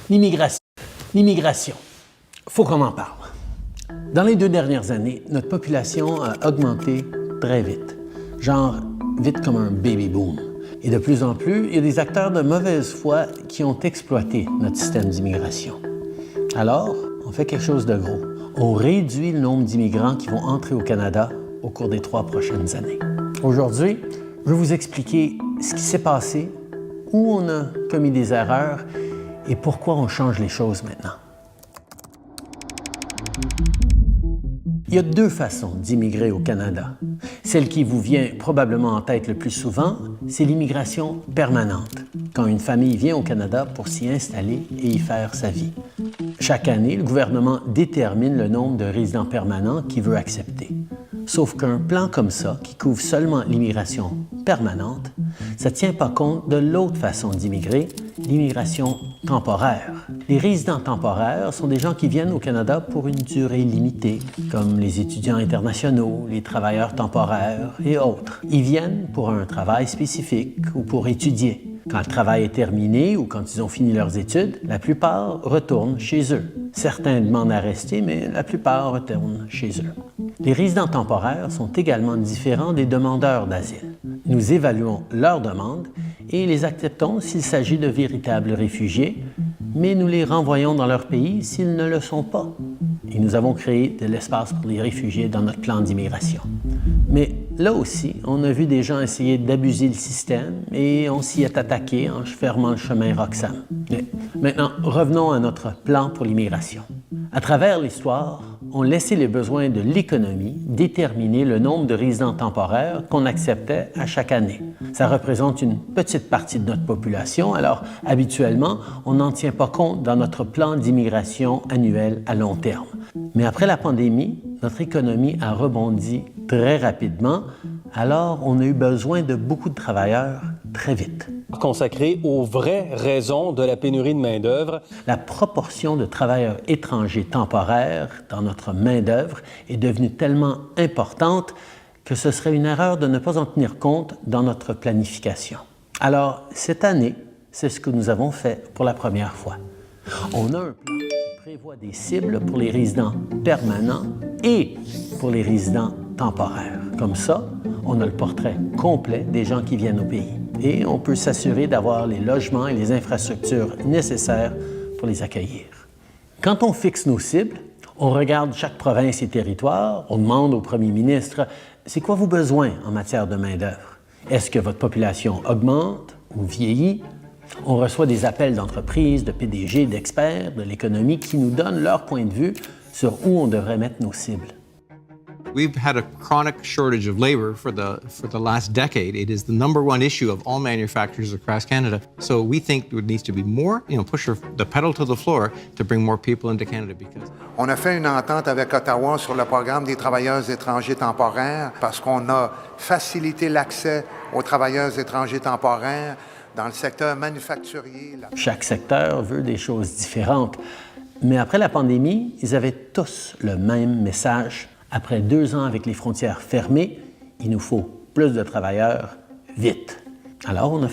L'immigration. L'immigration. Faut qu'on en parle. Dans les 2 dernières années, notre population a augmenté très vite. Genre, vite comme un baby boom. Et de plus en plus, il y a des acteurs de mauvaise foi qui ont exploité notre système d'immigration. Alors, on fait quelque chose de gros. On réduit le nombre d'immigrants qui vont entrer au Canada au cours des 3 prochaines années. Aujourd'hui, je vais vous expliquer ce qui s'est passé, où on a commis des erreurs et pourquoi on change les choses maintenant. Il y a 2 façons d'immigrer au Canada. Celle qui vous vient probablement en tête le plus souvent, c'est l'immigration permanente, quand une famille vient au Canada pour s'y installer et y faire sa vie. Chaque année, le gouvernement détermine le nombre de résidents permanents qu'il veut accepter. Sauf qu'un plan comme ça, qui couvre seulement l'immigration permanente, ça ne tient pas compte de l'autre façon d'immigrer, l'immigration temporaire. Les résidents temporaires sont des gens qui viennent au Canada pour une durée limitée, comme les étudiants internationaux, les travailleurs temporaires et autres. Ils viennent pour un travail spécifique ou pour étudier. Quand le travail est terminé ou quand ils ont fini leurs études, la plupart retournent chez eux. Certains demandent à rester, mais la plupart retournent chez eux. Les résidents temporaires sont également différents des demandeurs d'asile. Nous évaluons leurs demandes et les acceptons s'il s'agit de véritables réfugiés, mais nous les renvoyons dans leur pays s'ils ne le sont pas. Et nous avons créé de l'espace pour les réfugiés dans notre plan d'immigration. Mais là aussi, on a vu des gens essayer d'abuser le système et on s'y est attaqué en fermant le chemin Roxham. Mais maintenant, revenons à notre plan pour l'immigration. À travers l'histoire, on laissait les besoins de l'économie déterminer le nombre de résidents temporaires qu'on acceptait à chaque année. Ça représente une petite partie de notre population, alors habituellement, on n'en tient pas compte dans notre plan d'immigration annuel à long terme. Mais après la pandémie, notre économie a rebondi très rapidement, alors on a eu besoin de beaucoup de travailleurs très vite. Consacré aux vraies raisons de la pénurie de main-d'œuvre. La proportion de travailleurs étrangers temporaires dans notre main-d'œuvre est devenue tellement importante que ce serait une erreur de ne pas en tenir compte dans notre planification. Alors, cette année, c'est ce que nous avons fait pour la première fois. On a un plan qui prévoit des cibles pour les résidents permanents et pour les résidents temporaires. Comme ça, on a le portrait complet des gens qui viennent au pays et on peut s'assurer d'avoir les logements et les infrastructures nécessaires pour les accueillir. Quand on fixe nos cibles, on regarde chaque province et territoire, on demande au premier ministre « C'est quoi vos besoins en matière de main-d'œuvre? Est-ce que votre population augmente ou vieillit? » On reçoit des appels d'entreprises, de PDG, d'experts de l'économie qui nous donnent leur point de vue sur où on devrait mettre nos cibles. We've had a chronic shortage of labor for the last decade. It is the #1 issue of all manufacturers across Canada. So we think there needs to be more, push the pedal to the floor to bring more people into Canada because. On a fait une entente avec Ottawa sur le programme des travailleurs étrangers temporaires parce qu'on a facilité l'accès aux travailleurs étrangers temporaires dans le secteur manufacturier. Chaque secteur veut des choses différentes. Mais après la pandémie, ils avaient tous le même message. Après 2 ans avec les frontières fermées, il nous faut plus de travailleurs vite. Alors, on a